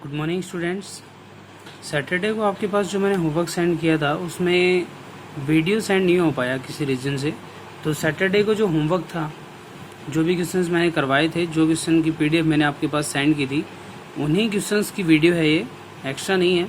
Good morning students. Saturday को आपके पास जो मैंने होमवर्क सेंड किया था उसमें वीडियो सेंड नहीं हो पाया किसी रीज़न से। तो सैटरडे को जो होमवर्क था, जो भी क्वेश्चंस मैंने करवाए थे, जो क्वेश्चन की पीडीएफ मैंने आपके पास सेंड की थी, उन्हीं क्वेश्चंस की वीडियो है ये, एक्स्ट्रा नहीं है।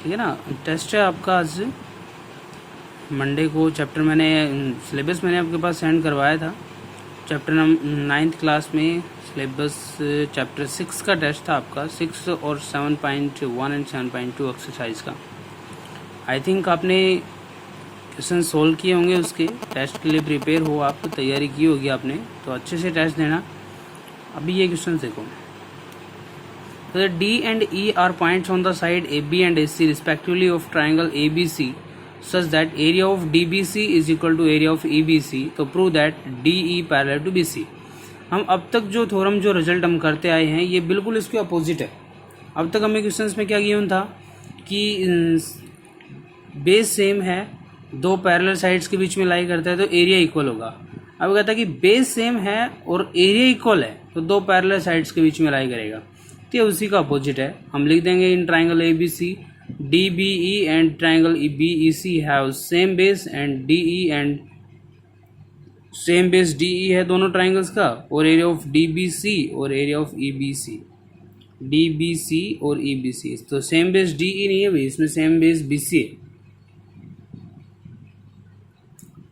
ठीक है ना। टेस्ट है आपका आज मंडे को। चैप्टर मैंने सिलेबस मैंने आपके पास सेंड करवाया था। चैप्टर 9th क्लास में सिलेबस चैप्टर 6 का टेस्ट था आपका, 6 और 7.1 एंड 7.2 एक्सरसाइज का। आई थिंक आपने क्वेश्चन सोल्व किए होंगे, उसके टेस्ट के लिए प्रिपेयर हो, आप तैयारी की होगी आपने, तो अच्छे से टेस्ट देना। अभी ये क्वेश्चन देखो। तो D and E are points on the side AB and AC respectively of triangle ABC such that area of DBC is equal to area of EBC, तो prove that DE parallel to BC। हम अब तक जो theorem जो result हम करते आए हैं ये बिल्कुल इसके अपोजिट है। अब तक हमें क्वेश्चंस में क्या गिवन था कि बेस सेम है, दो पैरेलल साइड्स के बीच में लाई करता है तो एरिया इक्वल होगा। अब कहता है कि बेस सेम है और एरिया इक्वल है तो दो पैरेलल साइड्स के बीच में लाई करेगा, तो ये उसी का अपोजिट है। हम लिख देंगे in triangle ABC DBE and triangle BEC have same base and DE and same base DE है दोनों ट्राइंगल्स का, और एरिया ऑफ DBC और एरिया ऑफ EBC, DBC और EBC, तो सेम बेस DE नहीं है भाई, इसमें सेम बेस BC है।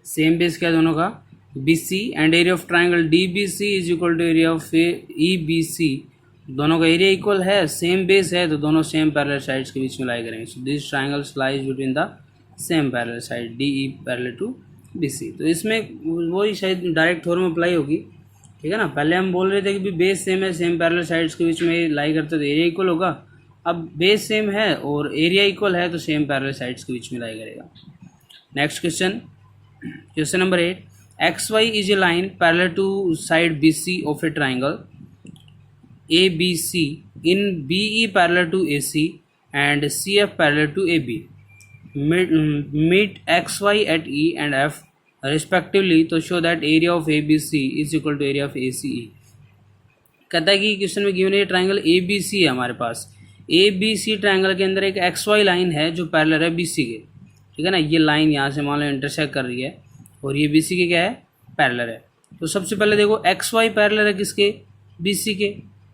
सेम बेस क्या दोनों का? BC and area of triangle DBC is equal to area of EBC, दोनों का एरिया इक्वल है, सेम बेस है, तो दोनों सेम पैरेलल साइड्स के बीच में लाई करेंगे। So this triangles lies between the same parallel side DE parallel to BC। तो इसमें वही शायद डायरेक्ट थ्योरम अप्लाई होगी। ठीक है ना। पहले हम बोल रहे थे कि बेस सेम है, सेम पैरेलल साइड्स के बीच में लाई करते तो एरिया इक्वल होगा। अब बेस सेम है और एरिया इक्वल है तो सेम पैरेलल साइड्स के बीच में लाई करेगा। Next question, question number 8, XY is a line parallel to side BC of a triangle ABC in BE parallel to AC and CF parallel to AB. Meet XY at E and F respectively to show that area of ABC is equal to area of ACE। कहता है कि question में given है triangle ABC है हमारे पास। ABC triangle के अंदर एक XY लाइन है जो पैरेलल है BC के। ठीक है ना। ये लाइन यहाँ से मान लो इंटरसेक्ट कर रही है और ये BC के क्या है? पैरेलल है। तो सबसे पहले देखो XY पैरेलल है किसके? BC के,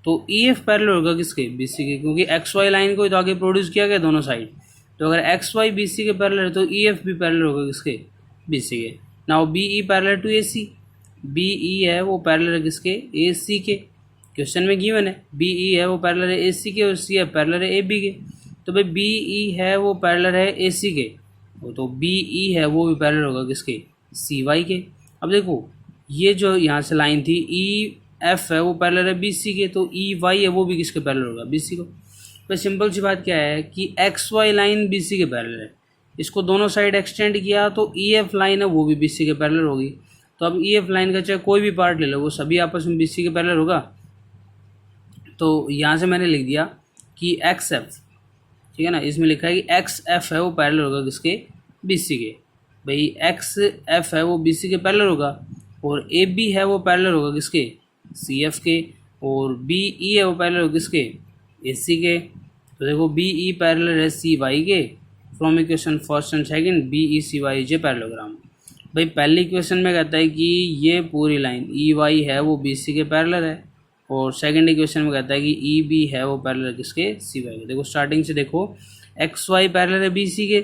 तो EF पैरेलल होगा किसके? BC के, क्योंकि XY लाइन को तो आगे प्रोड्यूस किया गया दोनों साइड। तो अगर XY BC के पैरेलल है तो EF भी पैरेलल होगा किसके? BC के। Now BE parallel to AC, BE है वो पैरेलल है किसके? AC के। क्वेश्चन में गिवन है BE है वो पैरेलल है AC के और CF पैरेलल है AB के। तो भाई BE है वो पैरेलल है AC के, तो BE है वो भी पैरेलल होगा किसके? CY के। अब देखो ये जो यहाँ से लाइन थी EF है वो पैरेलल है BC के, तो EY है वो भी किसके पैरेलल होगा? BC को। तो सिंपल सी बात क्या है कि XY लाइन BC के पैरेलल है, इसको दोनों साइड एक्सटेंड किया तो EF लाइन है वो भी BC के पैरेलल होगी। तो अब EF लाइन का चाहे कोई भी पार्ट ले लो वो सभी आपस में BC के पैरेलल होगा। तो यहाँ से मैंने लिख दिया कि XF, ठीक है ना, इसमें लिखा है कि XF है वो पैरेलल होगा किसके? BC के। भाई XF है वो BC के पैरेलल होगा और AB है वो पैरेलल होगा किसके? CF के, और BE है वो पैरेलल होगा किसके? AC के। तो देखो BE पैरेलल है CY के। From equation first and second BE CY is a parallelogram. भाई पहली इक्वेशन में कहता है कि ये पूरी लाइन EY है वो BC के पैरेलल है, और सेकंड इक्वेशन में कहता है कि EB है वो पैरेलल किसके? CY के। देखो स्टार्टिंग से देखो, XY पैरेलल है BC के,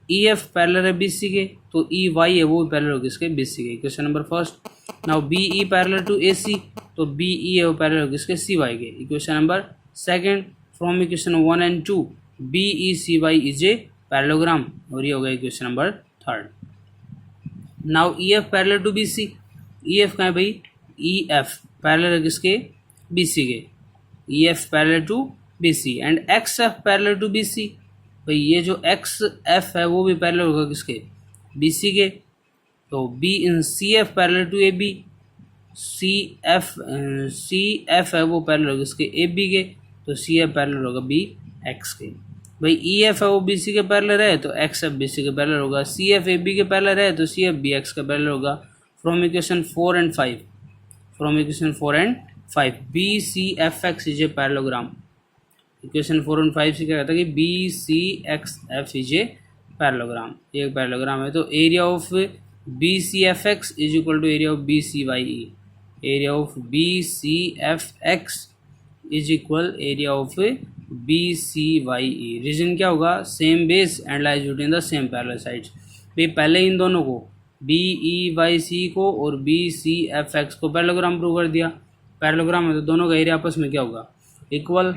EF पैरेलल है BC के, तो EY है वो पैरेलल हो किसके? BC के। Equation number first. Now BE parallel to AC, तो BE है वो पैरेलल हो किसके? CY के। Equation number second, from equation 1 and 2 BE CY is a parallelogram, और ये हो गया equation number third. Now EF parallel to BC, EF कहाँ है भाई? EF पैरेलल है किसके? BC के। EF parallel to BC and XF parallel to BC। भाई ये जो XF है वो भी पैरेलल होगा किसके? BC के। तो CF parallel to AB, CF है वो पैरेलल होगा किसके? AB के, तो CF पैरेलल होगा BX के। भाई EF है वो BC के पैरेलल है तो XF BC के पैरेलल होगा, CF AB के पैरेलल है तो CF BX का पैरेलल होगा। From equation 4 and 5, from equation 4 and 5 BCFX is a parallelogram. इक्वेशन 4 और 5 से क्या कहता है कि B C X F is a parallelogram, एक पैरेललोग्राम है। तो area of B C F X is equal to area of B C Y E, area of B C F X is equal area of B C Y E. Reason क्या होगा, same base and lies between the same parallel sides. भाई पहले इन दोनों को B E Y C को और B C F x को parallelogram prove कर दिया। पैरेललोग्राम है तो दोनों का एरिया आपस में क्या होगा, इक्वल।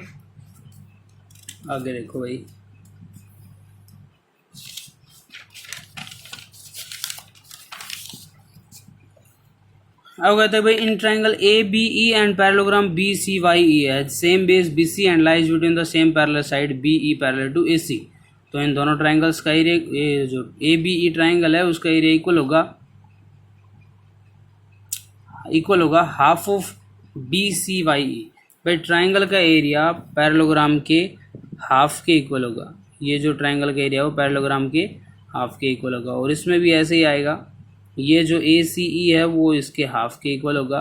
आगे देखो भाई, अब कहते हैं भाई in triangle A B E and parallelogram B C Y E है same base B C and lies between the same parallel side B E parallel to A C. तो इन दोनों ट्राइंगल्स का एरिया, जो ए बी ई ट्राइंगल है उसका area equal होगा half of B C Y E. भाई triangle का एरिया पैरेललोग्राम के हाफ के इक्वल होगा, ये जो ट्राइंगल का एरिया है वो पैरेललोग्राम के हाफ के इक्वल होगा। और इसमें भी ऐसे ही आएगा, ये जो ए सी ई है वो इसके हाफ के इक्वल होगा।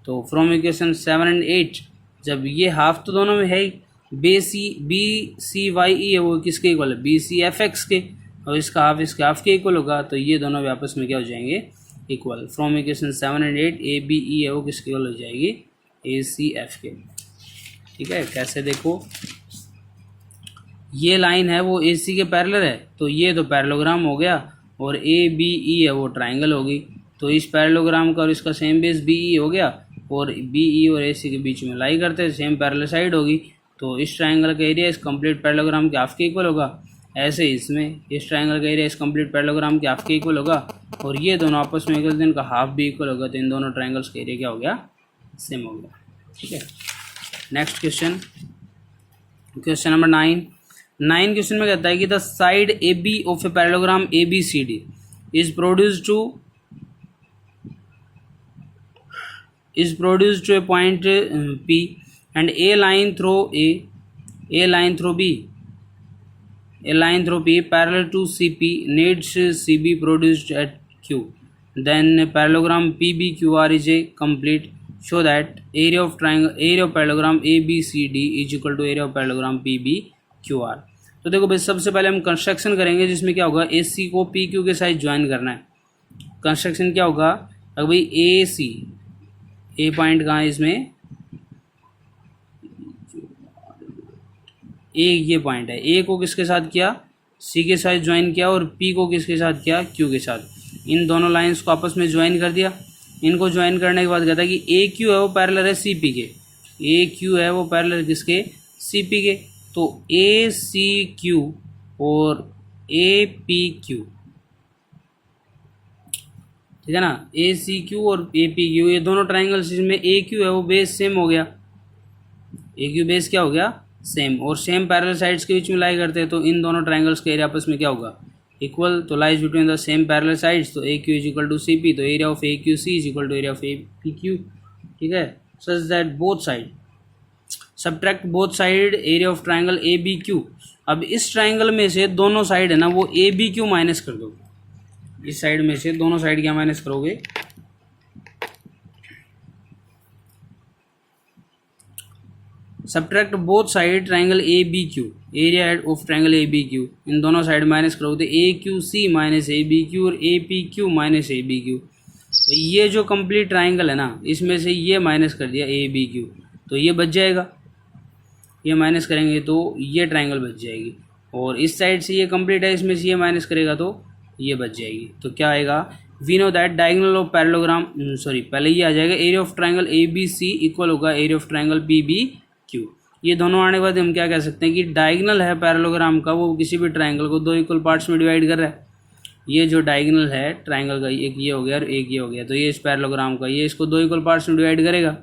तो फ्रॉम इक्वेशन 7 एंड 8 जब ये हाफ तो दोनों में है ही, बी सी वाई ई है वो किसके इक्वल है, बी सी एफ एक्स के, और इसका हाफ इसके हाफ के इक्वल होगा। तो ये दोनों भी आपस में क्या हो जाएंगे, equal. From equation 7 and 8 B B ई है वो किसके इक्वल हो जाएगी, ए सी एफ के। ठीक है, कैसे देखो, ये लाइन है वो ए सी के पैरेलल है, तो ये तो पैरेललोग्राम हो गया, और ए बी ई है वो ट्राइंगल होगी। तो इस पैरेललोग्राम का और इसका सेम बेस बी ई हो गया, और बी ई और ए सी के बीच में लाई करते हैं, सेम पैरेलल साइड होगी। तो इस ट्राइंगल का एरिया इस कंप्लीट पैरेललोग्राम के हाफ के इक्वल होगा। ऐसे इसमें इस ट्राइंगल का एरिया इस कंप्लीट पैरेललोग्राम के हाफ के इक्वल होगा, और ये दोनों आपस में इक्वल, इनका हाफ भी इक्वल होगा। तो इन दोनों ट्राइंगल्स का एरिया क्या हो गया, सेम हो गया। ठीक है, next question, question number 9 question में कहता है कि the side A B of a parallelogram A B C D is produced to a point P and a line through P parallel to CP needs CB produced at Q. Then parallelogram PBQR is a complete. Show that area of parallelogram ABCD is equal to area of parallelogram PBQR. तो देखो भाई, सबसे पहले हम construction करेंगे जिसमें क्या होगा, AC को PQ के साथ ज्वाइन करना है। कंस्ट्रक्शन क्या होगा, अगर भाई AC, ए पॉइंट कहाँ है इसमें, ए ये पॉइंट है, ए को किसके साथ किया, सी के साथ ज्वाइन किया, और पी को किसके साथ किया, क्यू के साथ। इन दोनों लाइंस को आपस में ज्वाइन कर दिया। इनको ज्वाइन करने के बाद कहता है कि ए क्यू है वो पैरेलल है सी पी के, ए क्यू है वो पैरेलल किसके, सी पी के। तो ए सी क्यू और ए पी क्यू, ठीक है ना, ए सी क्यू और ए पी क्यू, ये दोनों ट्राइंगल्स जिसमें ए क्यू है वो बेस सेम हो गया, ए क्यू बेस क्या हो गया, सेम, और सेम पैरेलल साइड्स के बीच में लाई करते हैं। तो इन दोनों ट्राइंगल्स के एरिया आपस में क्या होगा, इक्वल। तो lies between the same parallel sides, तो A Q is equal to C P, तो area of A Q C is equal to area of A P Q. ठीक है, such that both side subtract both side area of triangle A B Q. अब इस triangle में से दोनों side है ना वो ए बी क्यू माइनस कर दो, इस साइड में से दोनों साइड क्या माइनस करोगे, subtract both side triangle A B Q, area of triangle A B Q, इन दोनों साइड माइनस करोगे, A Q C minus A B Q और A P Q minus A B Q. तो ये जो complete triangle है ना, इसमें से ये माइनस कर दिया ए बी क्यू, तो ये बच जाएगा, ये माइनस करेंगे तो ये ट्राइंगल बच जाएगी। और इस साइड से ये कंप्लीट है, इसमें से ये माइनस करेगा तो ये बच जाएगी। तो क्या आएगा, we know that diagonal of parallelogram, पहले ये आ जाएगा, area of triangle A B C equal होगा area of triangle P B Q. ये दोनों आने के बाद हम क्या कह सकते हैं कि डायगोनल है पैरेललोग्राम का, वो किसी भी ट्राइंगल को दो इक्वल पार्ट्स में डिवाइड कर रहा है। ये जो डायगोनल है ट्राइंगल का, एक ये हो गया और एक ये हो गया, तो ये इस पैरेललोग्राम का, ये इसको दो इक्वल पार्ट्स में डिवाइड करेगा।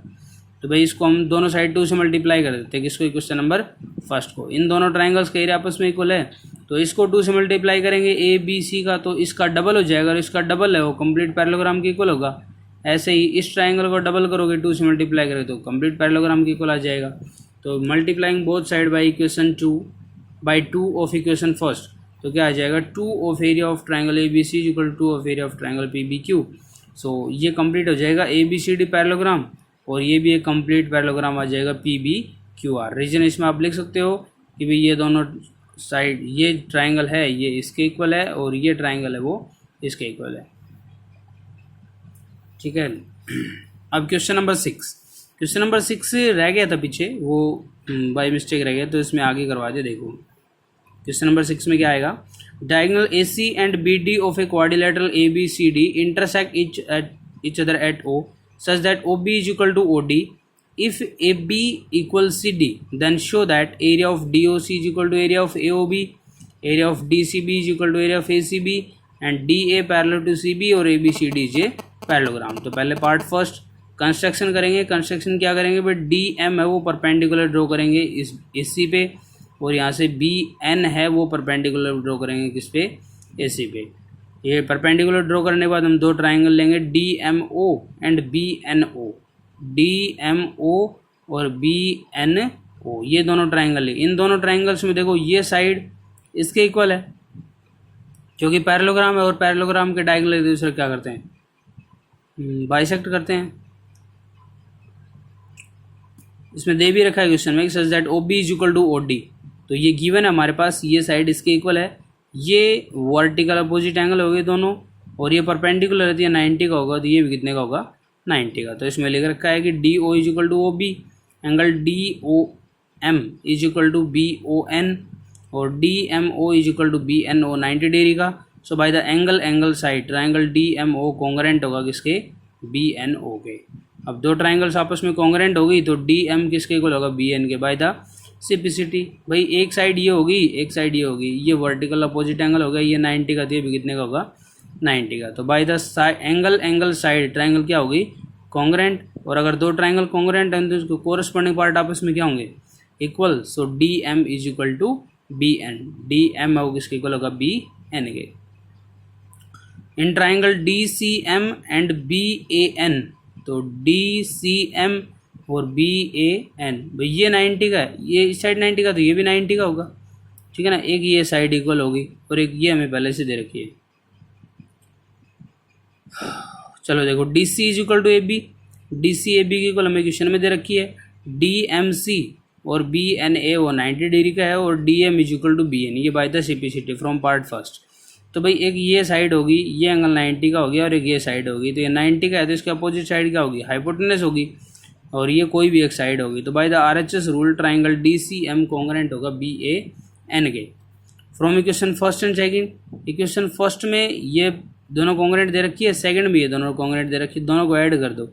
तो भाई इसको हम दोनों साइड 2 से मल्टीप्लाई कर देते हैं, किसको, क्वेश्चन नंबर फर्स्ट को। इन दोनों ट्राइंगल्स का एरिया आपस में इक्वल है, तो इसको 2 से मल्टीप्लाई करेंगे ए बी सी का, तो इसका डबल हो जाएगा, और इसका डबल है वो कंप्लीट पैरेललोग्राम के इक्वल होगा। ऐसे ही इस ट्राइंगल को डबल करोगे, 2 से मल्टीप्लाई करोगे तो कंप्लीट पैरेललोग्राम के इक्वल आ जाएगा। तो multiplying both side by equation 2 of equation first, तो क्या आ जाएगा, 2 of area of triangle A B C is equal to 2 of area of triangle P B Q. So ये कंप्लीट हो जाएगा A B C D parallelogram, और ये भी एक कंप्लीट पैरेललोग्राम आ जाएगा P B Q R. Reason इसमें आप लिख सकते हो कि भाई ये दोनों साइड, ये ट्राइंगल है ये इसके इक्वल है और ये ट्राइंगल है वो इसके इक्वल है। ठीक है। अब क्वेश्चन नंबर 6, क्वेश्चन नंबर 6 रह गया था पीछे, वो बाय मिस्टेक रह गया, तो इसमें आगे करवा दे। देखो क्वेश्चन नंबर 6 में क्या आएगा, diagonal A C and B D of a quadrilateral A B C D intersect each other at O such that OB is equal to OD. If AB equals CD, then show that area of DOC is equal to area of AOB, area of DCB is equal to area of ACB, and DA parallel to CB और ABCD is a parallelogram। तो पहले part first construction करेंगे। Construction क्या करेंगे भाई, DM है वो perpendicular draw करेंगे इस AC पे, और यहाँ से BN है वो परपेंडिकुलर ड्रॉ करेंगे किस पे, AC पे। ये परपेंडिकुलर ड्रॉ करने के बाद हम दो ट्राइंगल लेंगे DMO एंड BNO, DMO और BNO, ये दोनों ट्राइंगल है। इन दोनों ट्राइंगल्स में देखो ये साइड इसके इक्वल है क्योंकि पैरेललोग्राम है, और पैरेललोग्राम के डायगोनल एक दूसरे क्या करते हैं, बाइसेक्ट करते हैं। इसमें दे भी रखा है क्वेश्चन में such that OB is equal to OD, तो ये गिवन है हमारे पास, ये साइड इसके इक्वल है, ये वर्टिकल अपोजिट एंगल हो गए दोनों, और ये परपेंडिकुलर रहती है 90 का होगा, तो ये भी कितने का होगा, 90 का। तो इसमें लिख रखा है कि DO is equal to OB, angle DOM is equal to BON और DMO is equal to BNO 90 degree का। So by the angle side triangle DMO congruent होगा किसके, BNO के। अब दो ट्राइंगल्स आपस में कॉन्ग्रेंट होगी तो DM किसके इक्वल होगा, BN के, बाय द सिम्प्लिसिटी। भाई एक साइड ये होगी एक साइड ये होगी, ये वर्टिकल अपोजिट एंगल हो गया, ये 90 का, तो ये भी कितने का होगा, 90 का। तो bye the angle side triangle क्या होगी, कॉन्ग्रेंट, और अगर दो ट्राइंगल कॉन्ग्रेंट हैं तो उसको कोरस्पॉन्डिंग पार्ट आपस में क्या होंगे, equal. So DM is equal to BN, DM है वो किसके इक्वल होगा, BN के। In triangle DCM and BAN, तो DCM और BAN, भाई ये 90 का है, ये इस साइड 90 का, तो ये भी 90 का होगा। ठीक है ना, एक ये साइड इक्वल होगी और एक ये हमें पहले से दे रखी है। चलो देखो DC is equal to AB, DC AB की इक्वल हमें क्वेश्चन में दे रखी है। DMC और BNA वो 90 डिग्री का है, और DM is equal to BN, ये by the simplicity from part first. तो भाई एक ये साइड होगी, ये एंगल 90 का हो गया, और एक ये साइड होगी, तो ये 90 का है तो इसके अपोजिट साइड क्या होगी, हाइपोटेनस होगी, और ये कोई भी एक साइड होगी। तो by the RHS rule triangle DCM congruent होगा BAN के। From equation first and second, equation first में ये दोनों कॉन्ग्रेंट दे रखी है, सेकंड में ये दोनों कॉन्ग्रेंट दे रखी है, दोनों को ऐड कर दो।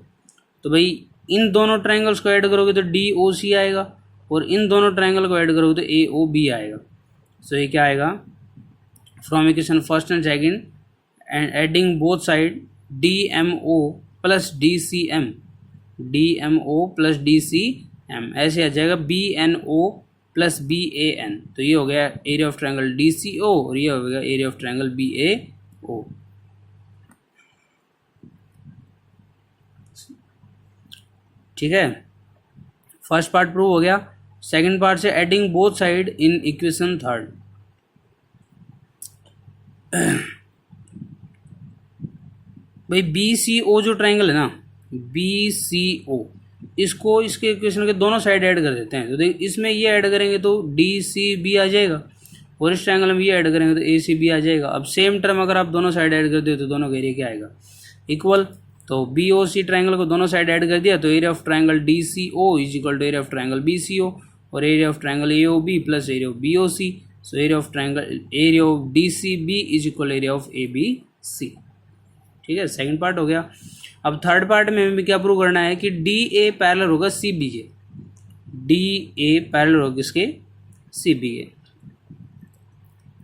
तो भाई इन दोनों ट्राइंगल्स को ऐड करोगे तो DOC आएगा, और इन दोनों ट्राइंगल को ऐड करोगे तो AOB आएगा। सो ये क्या आएगा, from equation first and second and adding both side DMO plus DCM, DMO plus DCM, ऐसे आ जाएगा BNO प्लस BAN। तो ये हो गया एरिया ऑफ ट्रायंगल DCO और ये हो गया एरिया ऑफ ट्रायंगल BAO। ठीक है, फर्स्ट पार्ट प्रूव हो गया। सेकंड पार्ट से adding both side in equation third. भाई BCO जो ट्रायंगल है ना, BCO, इसको इसके इक्वेशन के दोनों साइड ऐड कर देते हैं। तो देख इसमें ये ऐड करेंगे तो DCB आ जाएगा, और इस ट्रायंगल में ये ऐड करेंगे तो ACB आ जाएगा। अब सेम टर्म अगर आप दोनों साइड ऐड कर दो तो दोनों का एरिया क्या आएगा, इक्वल। तो BOC ट्रायंगल को दोनों साइड ऐड कर दिया तो area of triangle DCO is equal to area of triangle BCO और area of triangle AOB plus area of BOC। So area of triangle area of DCB is equal area of ABC। ठीक है, second part हो गया। अब third part में हमें क्या prove करना है कि DA पैरेलल होगा CB के, DA पैरेलल होगा किसके, CB के,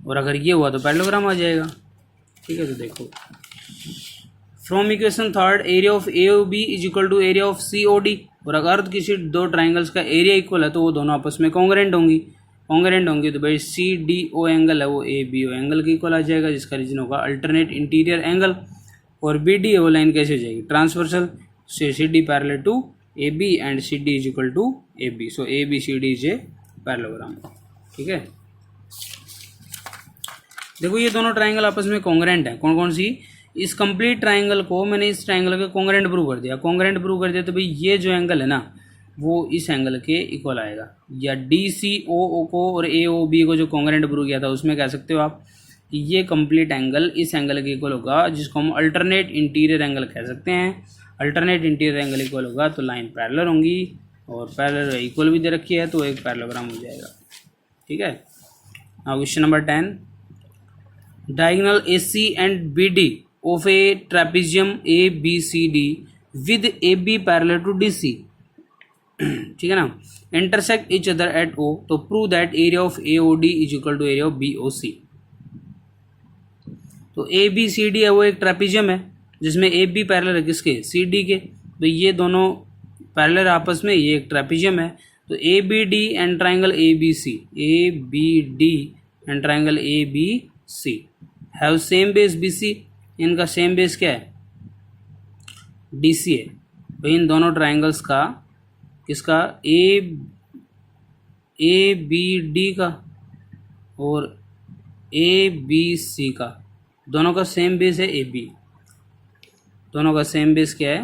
और अगर ये हुआ तो पैरेललोग्राम आ जाएगा। ठीक है, तो देखो from equation third area of AOB is equal to area of COD, और अगर किसी दो ट्राइंगल्स का एरिया इक्वल है तो वो दोनों आपस में कॉन्ग्रेंट होंगी। तो भाई CDO एंगल है वो ABO एंगल के इक्वल आ जाएगा, जिसका रीजन होगा अल्टरनेट इंटीरियर एंगल। और BDO लाइन कैसे हो जाएगी, transversal, CD parallel to AB and CD is equal to AB। So ABCD is a parallelogram. ठीक है, देखो ये दोनों ट्राइंगल आपस में कॉन्ग्रेंट है। कौन कौन सी, इस कंप्लीट ट्राइंगल को मैंने इस ट्राइंगल के कॉन्ग्रेंट प्रूव कर दिया। तो भाई ये जो एंगल है ना, वो इस एंगल के इक्वल आएगा। या डी सी ओ को और ए ओ बी को जो कॉन्ग्रेंट प्रूव किया था उसमें कह सकते हो आप कि ये कंप्लीट एंगल इस एंगल के इक्वल होगा, जिसको हम अल्टरनेट इंटीरियर एंगल कह सकते हैं। अल्टरनेट इंटीरियर एंगल इक्वल होगा तो लाइन पैरेलल होंगी, और पैरेलल इक्वल भी दे रखी है तो एक पैरेललोग्राम हो जाएगा। ठीक है। Now question number 10, diagonal A C and B D of a trapezium A B C D with A B parallel to D C, ठीक है ना, intersect each other at O, तो prove that area of A O D is equal to area of B O C. तो A B C D है वो एक trapezium है जिसमें ए बी पैरेलल है किसके, सी डी के, तो ये दोनों पैरेलल आपस में, ये एक ट्रेपेजियम है। तो A B D and triangle A B C, A B D and triangle A B C have same base B C, इनका सेम बेस क्या है, डी सी है। तो इन दोनों ट्राइंगल्स का, किसका, ए बी डी का और ए बी सी का, दोनों का सेम बेस है ए बी, दोनों का सेम बेस क्या है,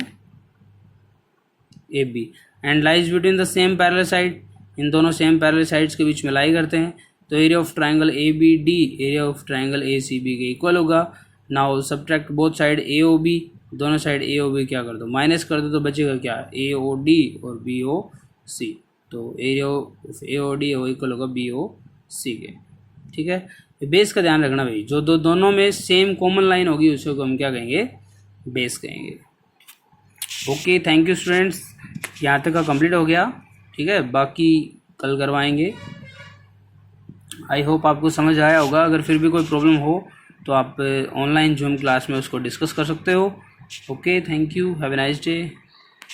A B, and lies between the same parallel side, इन दोनों सेम पैरेलल साइड्स के बीच में लाई करते हैं। तो area of triangle A B D area of triangle A C B के इक्वल होगा। Now subtract both side A O B, दोनों साइड ए ओ बी क्या कर दो, माइनस कर दो, तो बचेगा क्या, ए ओ डी और बी ओ सी। तो area of A O D equal होगा बी ओ सी के। ठीक है, बेस का ध्यान रखना भाई, जो दोनों में सेम कॉमन लाइन होगी उसको हम क्या कहेंगे, बेस कहेंगे। ओके, थैंक यू स्टूडेंट्स, यहाँ तक का कंप्लीट हो गया। ठीक है, बाकी कल करवाएंगे। आई होप आपको समझ आया होगा। अगर फिर भी कोई प्रॉब्लम हो तो आप ऑनलाइन जूम क्लास में उसको डिस्कस कर सकते हो। Okay, thank you, have a nice day.